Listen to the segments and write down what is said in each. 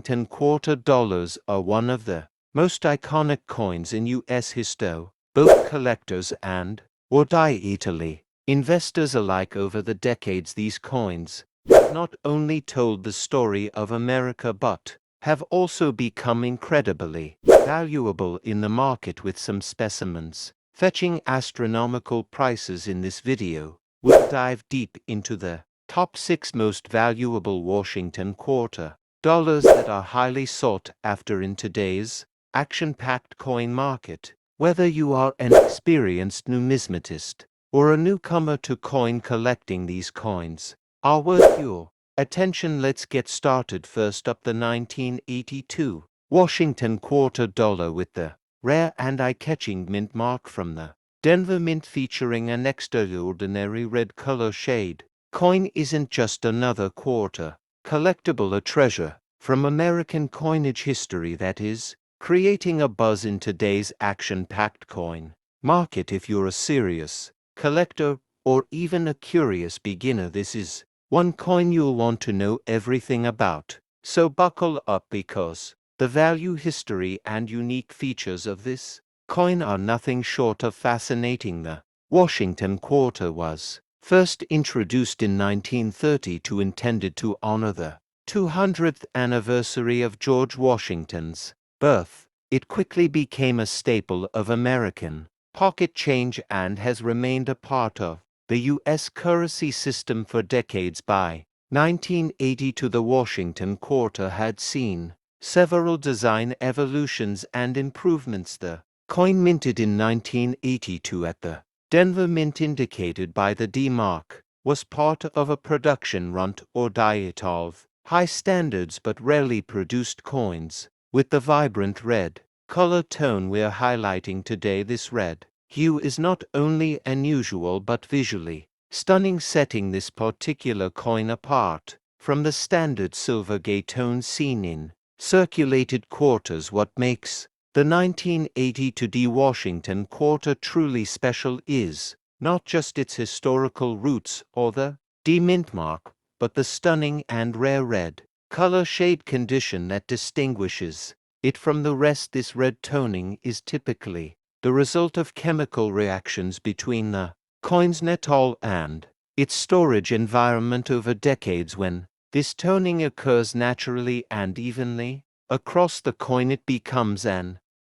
Washington quarter dollars are one of the most iconic coins in U.S. history. Both collectors and, or Italy, investors alike over the decades these coins have not only told the story of America but have also become incredibly valuable in the market, with some specimens fetching astronomical prices. In this video, we'll dive deep into the top 6 most valuable Washington quarter dollars that are highly sought after in today's action-packed coin market. Whether you are an experienced numismatist or a newcomer to coin collecting, these coins are worth your attention. Let's get started. First up, the 1982 Washington quarter dollar with the rare and eye-catching mint mark from the Denver Mint, featuring an extraordinary red color shade. Coin isn't just another quarter collectible, a treasure from American coinage history that is creating a buzz in today's action-packed coin market. If you're a serious collector or even a curious beginner, this is one coin you'll want to know everything about. So buckle up, because the value, history, and unique features of this coin are nothing short of fascinating. The Washington quarter was first introduced in 1932, intended to honor the 200th anniversary of George Washington's birth. It quickly became a staple of American pocket change and has remained a part of the U.S. currency system for decades. By 1982, the Washington quarter had seen several design evolutions and improvements. The coin, minted in 1982 at the Denver Mint, indicated by the D mark, was part of a production run or diet of high standards but rarely produced coins with the vibrant red color tone we're highlighting today. This red hue is not only unusual but visually stunning, setting this particular coin apart from the standard silver gray tones seen in circulated quarters. What makes the 1982 D Washington quarter truly special is not just its historical roots or the D mint mark, but the stunning and rare red color shade condition that distinguishes it from the rest. This red toning is typically the result of chemical reactions between the coin's metal and its storage environment over decades. When this toning occurs naturally and evenly across the coin, it becomes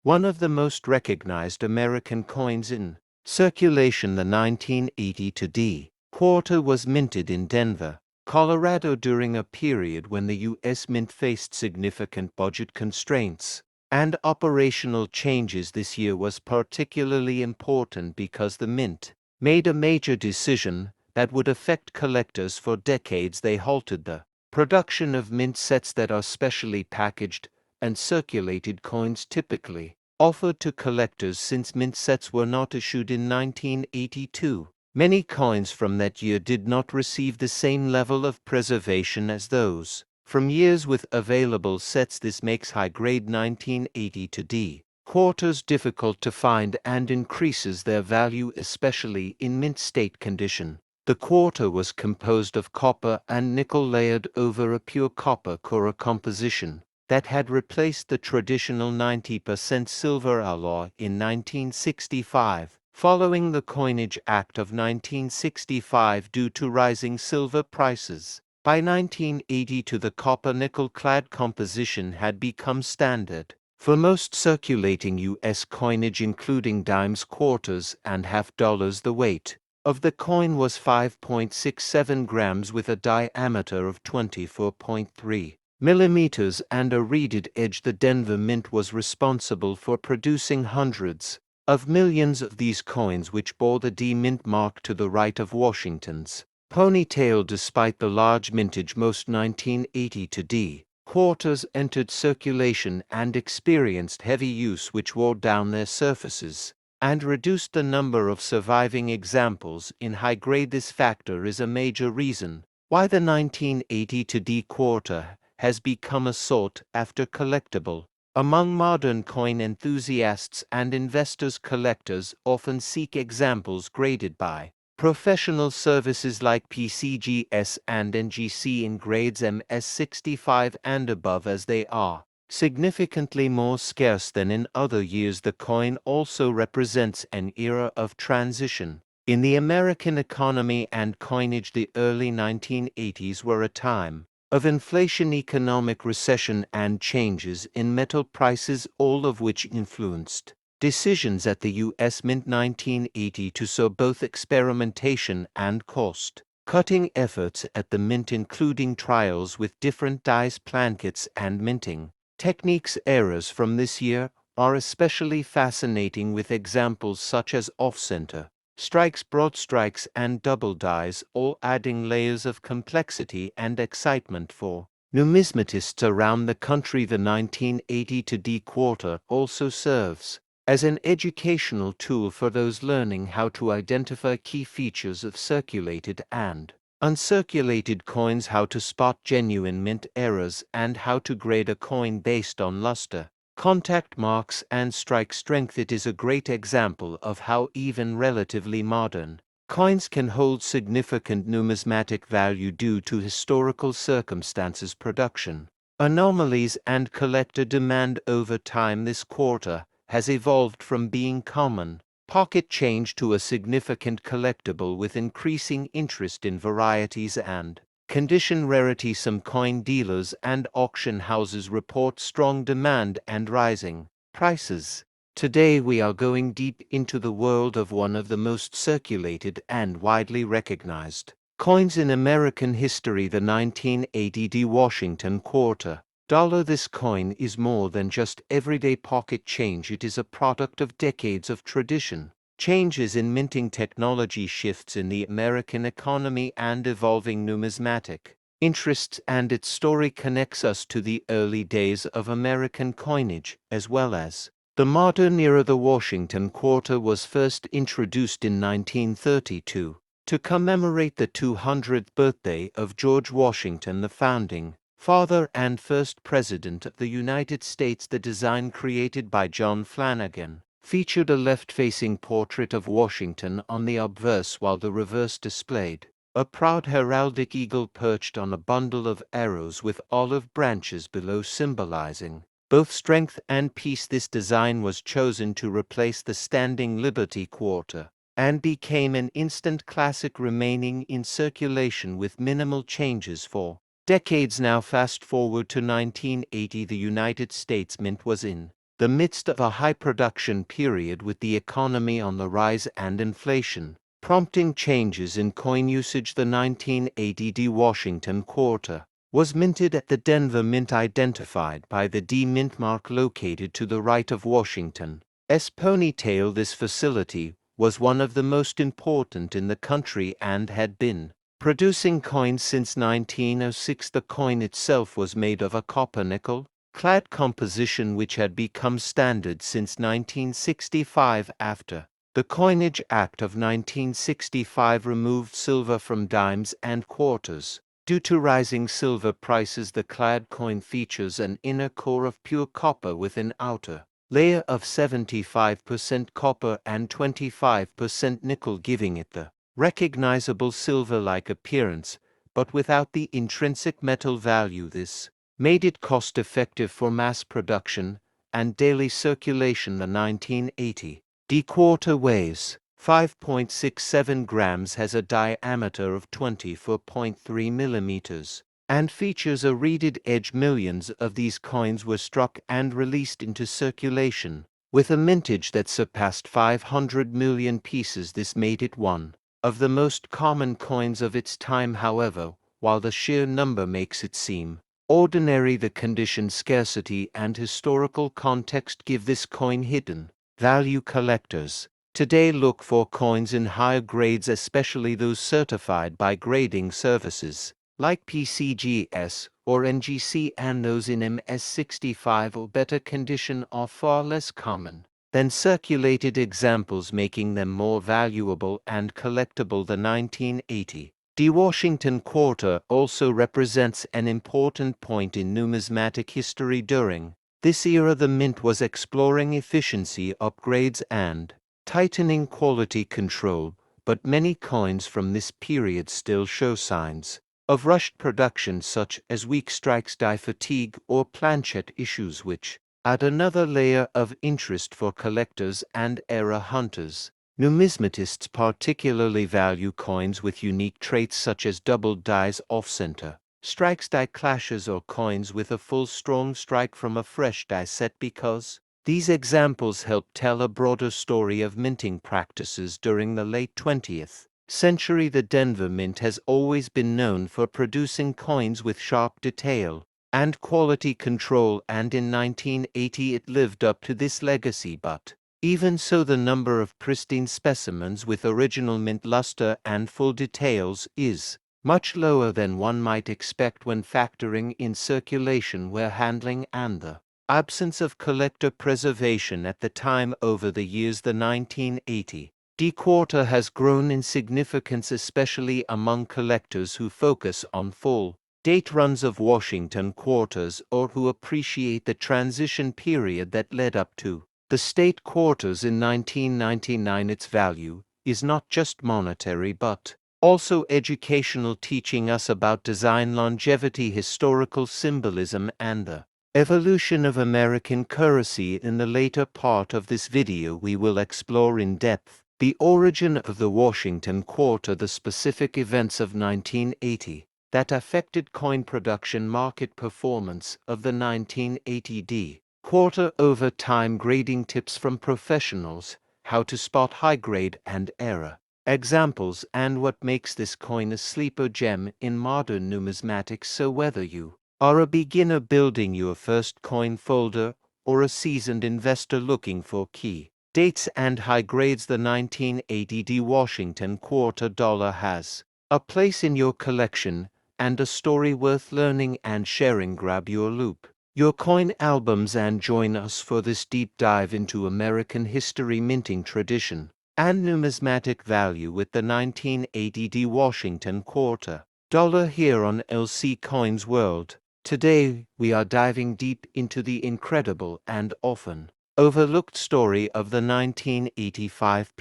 one of the most recognized American coins in circulation. The 1982 D quarter was minted in Denver, Colorado, during a period when the U.S. Mint faced significant budget constraints and operational changes. This year was particularly important because the Mint made a major decision that would affect collectors for decades. They halted the production of mint sets that are specially packaged and circulated coins typically offered to collectors. Since mint sets were not issued in 1982, many coins from that year did not receive the same level of preservation as those from years with available sets. This makes high-grade 1982 D quarters difficult to find and increases their value, especially in mint state condition. The quarter was composed of copper and nickel layered over a pure copper core composition that had replaced the traditional 90% silver alloy in 1965, following the Coinage Act of 1965 due to rising silver prices. By 1982, the copper-nickel-clad composition had become standard for most circulating U.S. coinage, including dimes, quarters, and half dollars. The weight of the coin was 5.67 grams with a diameter of 24.3 millimeters and a reeded edge. The Denver Mint was responsible for producing hundreds of millions of these coins, which bore the D Mint mark to the right of Washington's ponytail. Despite the large mintage, most 1982 D quarters entered circulation and experienced heavy use, which wore down their surfaces and reduced the number of surviving examples in high grade. This factor is a major reason why the 1982 D quarter has become a sought-after collectible among modern coin enthusiasts and investors. Collectors often seek examples graded by Professional services like PCGS and NGC in grades MS65 and above, as they are significantly more scarce than in other years. The coin also represents an era of transition in the American economy and coinage. The early 1980s were a time of inflation, economic recession, and changes in metal prices, all of which influenced decisions at the U.S. Mint 1980 to sow both experimentation and cost-cutting efforts at the Mint, including trials with different dies, plankets, and minting techniques. Eras from this year are especially fascinating, with examples such as off-center strikes, broad strikes, and double dies, all adding layers of complexity and excitement for numismatists around the country. The 1980 to D quarter also serves as an educational tool for those learning how to identify key features of circulated and uncirculated coins, how to spot genuine mint errors, and how to grade a coin based on luster, contact marks, and strike strength. It is a great example of how even relatively modern coins can hold significant numismatic value due to historical circumstances, production anomalies, and collector demand. Over time, this quarter has evolved from being common pocket change to a significant collectible, with increasing interest in varieties and condition rarity. Some coin dealers and auction houses report strong demand and rising prices. Today we are going deep into the world of one of the most circulated and widely recognized coins in American history, the 1980 D Washington quarter dollar. This coin is more than just everyday pocket change. It is a product of decades of tradition, changes in minting technology, shifts in the American economy, and evolving numismatic interests, and its story connects us to the early days of American coinage as well as the modern era. The Washington quarter was first introduced in 1932 to commemorate the 200th birthday of George Washington, the founding father and first president of the United States. The design, created by John Flanagan, featured a left-facing portrait of Washington on the obverse, while the reverse displayed a proud heraldic eagle perched on a bundle of arrows with olive branches below, symbolizing both strength and peace. This design was chosen to replace the standing Liberty quarter and became an instant classic, remaining in circulation with minimal changes for decades now. Fast forward to 1980, the United States Mint was in the midst of a high production period, with the economy on the rise and inflation prompting changes in coin usage. The 1980 D Washington quarter was minted at the Denver Mint, identified by the D Mint mark located to the right of Washington's ponytail. This facility was one of the most important in the country and had been producing coins since 1906. The coin itself was made of a copper nickel clad composition, which had become standard since 1965 after the Coinage Act of 1965 removed silver from dimes and quarters. Due to rising silver prices, the clad coin features an inner core of pure copper with an outer layer of 75% copper and 25% nickel, giving it the recognizable silver-like appearance, but without the intrinsic metal value. This made it cost-effective for mass production and daily circulation. The 1980 D quarter weighs 5.67 grams, has a diameter of 24.3 millimeters, and features a reeded edge. Millions of these coins were struck and released into circulation, with a mintage that surpassed 500 million pieces. This made it one of the most common coins of its time. However, while the sheer number makes it seem ordinary, the condition, scarcity, and historical context give this coin hidden value. Collectors today look for coins in higher grades, especially those certified by grading services like PCGS or NGC, and those in MS65 or better condition are far less common than circulated examples, making them more valuable and collectible. The 1980 D Washington quarter also represents an important point in numismatic history. During this era, the Mint was exploring efficiency upgrades and tightening quality control, but many coins from this period still show signs of rushed production, such as weak strikes, die fatigue, or planchet issues, which add another layer of interest for collectors and era hunters. Numismatists particularly value coins with unique traits such as doubled dies off-center, strikes, die clashes, or coins with a full strong strike from a fresh die set, because these examples help tell a broader story of minting practices during the late 20th century. The Denver Mint has always been known for producing coins with sharp detail and quality control, and in 1980 it lived up to this legacy. But even so, the number of pristine specimens with original mint luster and full details is much lower than one might expect when factoring in circulation, wear handling, and the absence of collector preservation at the time. Over the years, the 1980 quarter has grown in significance, especially among collectors who focus on full date runs of Washington quarters, or who appreciate the transition period that led up to the state quarters in 1999. Its value is not just monetary but also educational, teaching us about design longevity, historical symbolism, and the evolution of American currency. In the later part of this video, we will explore in depth the origin of the Washington quarter, the specific events of 1980 that affected coin production, market performance of the 1980 quarter over time, grading tips from professionals, how to spot high grade and error examples, and what makes this coin a sleeper gem in modern numismatics. So whether you are a beginner building your first coin folder or a seasoned investor looking for key dates and high grades, the 1980 Washington quarter dollar has a place in your collection and a story worth learning and sharing. Grab your loupe, your coin albums, and join us for this deep dive into American history, minting tradition, and numismatic value with the 1980 Washington quarter dollar here on LC Coins World. Today, we are diving deep into the incredible and often overlooked story of the 1985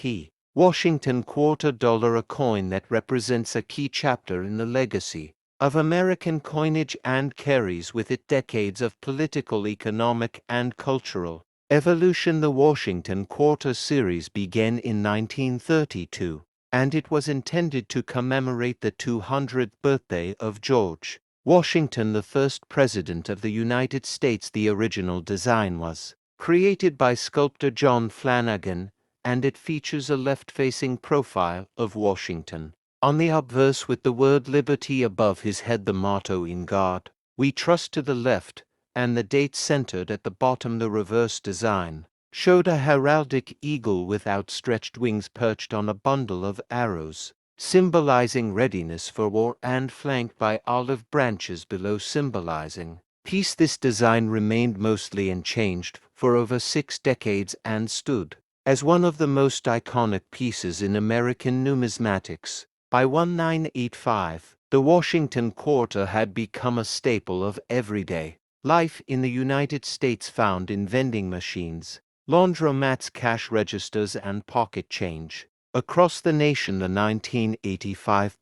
Washington quarter dollar, a coin that represents a key chapter in the legacy of American coinage and carries with it decades of political, economic, and cultural evolution. The Washington quarter series began in 1932, and it was intended to commemorate the 200th birthday of George Washington, the first president of the United States. The original design was created by sculptor John Flanagan, and it features a left-facing profile of Washington on the obverse with the word liberty above his head, the motto "In God We Trust" to the left, and the date centered at the bottom. The reverse design showed a heraldic eagle with outstretched wings perched on a bundle of arrows, symbolizing readiness for war, and flanked by olive branches below, symbolizing peace. This design remained mostly unchanged for over 6 decades and stood as one of the most iconic pieces in American numismatics. By 1985, the Washington quarter had become a staple of everyday life in the United States, found in vending machines, laundromats, cash registers, and pocket change across the nation. The 1985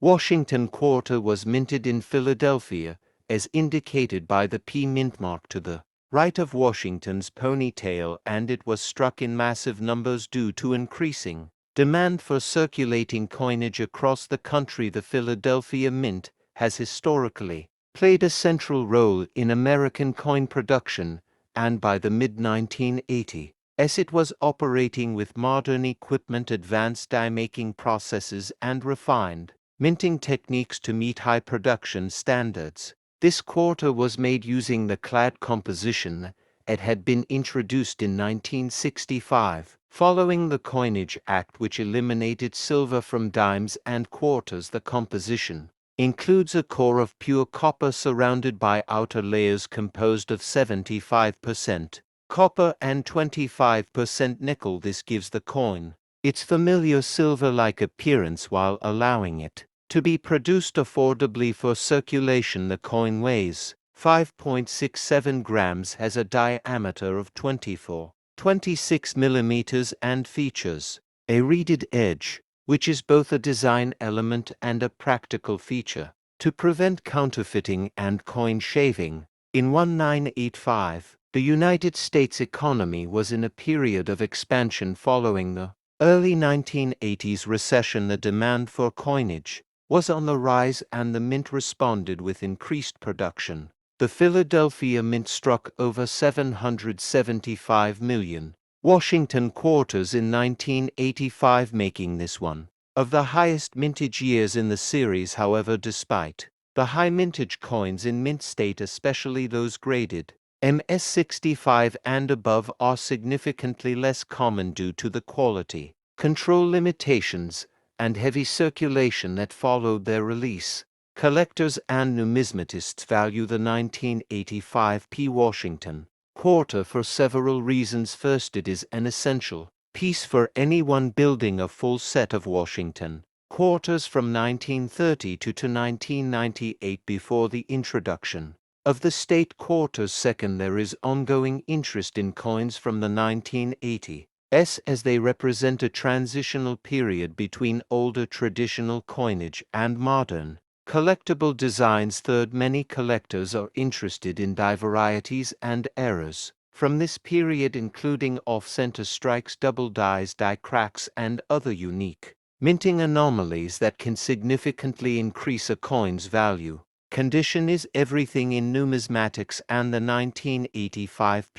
Washington quarter was minted in Philadelphia, as indicated by the P mint mark to the right of Washington's ponytail, and it was struck in massive numbers due to increasing demand for circulating coinage across the country. The Philadelphia Mint has historically played a central role in American coin production, and by the mid-1980s, it was operating with modern equipment, advanced die-making processes, and refined minting techniques to meet high production standards. This quarter was made using the clad composition that had been introduced in 1965, following the Coinage Act, which eliminated silver from dimes and quarters. The composition includes a core of pure copper surrounded by outer layers composed of 75% copper and 25% nickel. This gives the coin its familiar silver-like appearance while allowing it to be produced affordably for circulation. The coin weighs 5.67 grams, has a diameter of 24.26 millimeters, and features a reeded edge which is both a design element and a practical feature. To prevent counterfeiting and coin shaving, in 1985, the United States economy was in a period of expansion following the early 1980s recession. The demand for coinage was on the rise and the mint responded with increased production. The Philadelphia Mint struck over 775 million Washington quarters in 1985, making this one of the highest mintage years in the series. However, despite the high mintage, coins in mint state, especially those graded MS-65 and above, are significantly less common due to the quality control limitations and heavy circulation that followed their release. Collectors and numismatists value the 1985 Washington quarter for several reasons. First, it is an essential piece for anyone building a full set of Washington quarters from 1930 to 1998 before the introduction of the state quarters. Second, there is ongoing interest in coins from the 1980s as they represent a transitional period between older traditional coinage and modern collectible designs. Third, many collectors are interested in die varieties and errors from this period, including off-center strikes, double dies, die cracks, and other unique minting anomalies that can significantly increase a coin's value. Condition is everything in numismatics, and the 1985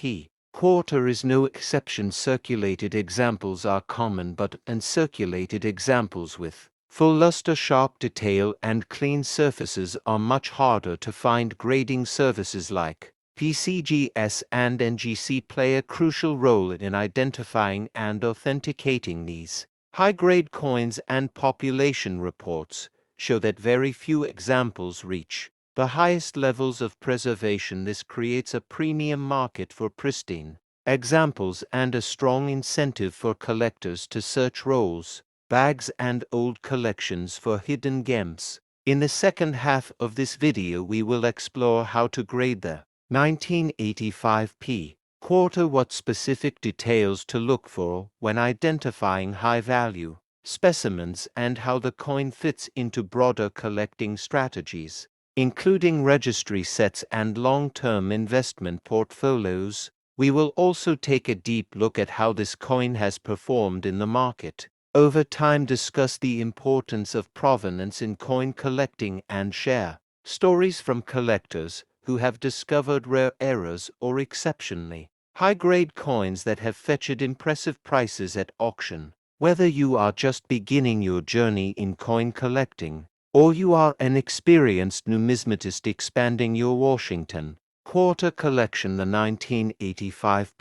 quarter is no exception. Circulated examples are common, but uncirculated examples with full luster, sharp detail, and clean surfaces are much harder to find. Grading services like PCGS and NGC play a crucial role in identifying and authenticating these high-grade coins, and population reports show that very few examples reach the highest levels of preservation. This creates a premium market for pristine examples and a strong incentive for collectors to search rolls, bags, and old collections for hidden gems. In the second half of this video, we will explore how to grade the 1985 quarter, what specific details to look for when identifying high-value specimens, and how the coin fits into broader collecting strategies, including registry sets and long-term investment portfolios. We will also take a deep look at how this coin has performed in the market over time, discuss the importance of provenance in coin collecting, and share stories from collectors who have discovered rare errors or exceptionally high-grade coins that have fetched impressive prices at auction. Whether you are just beginning your journey in coin collecting, or you are an experienced numismatist expanding your Washington quarter collection, the 1985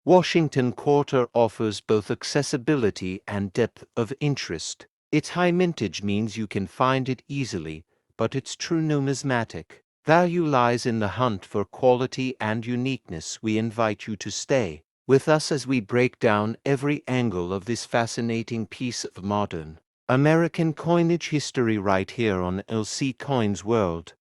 Washington quarter offers both accessibility and depth of interest. Its high mintage means you can find it easily, but its true numismatic value lies in the hunt for quality and uniqueness. We invite you to stay with us as we break down every angle of this fascinating piece of modern American coinage history right here on LC Coins World.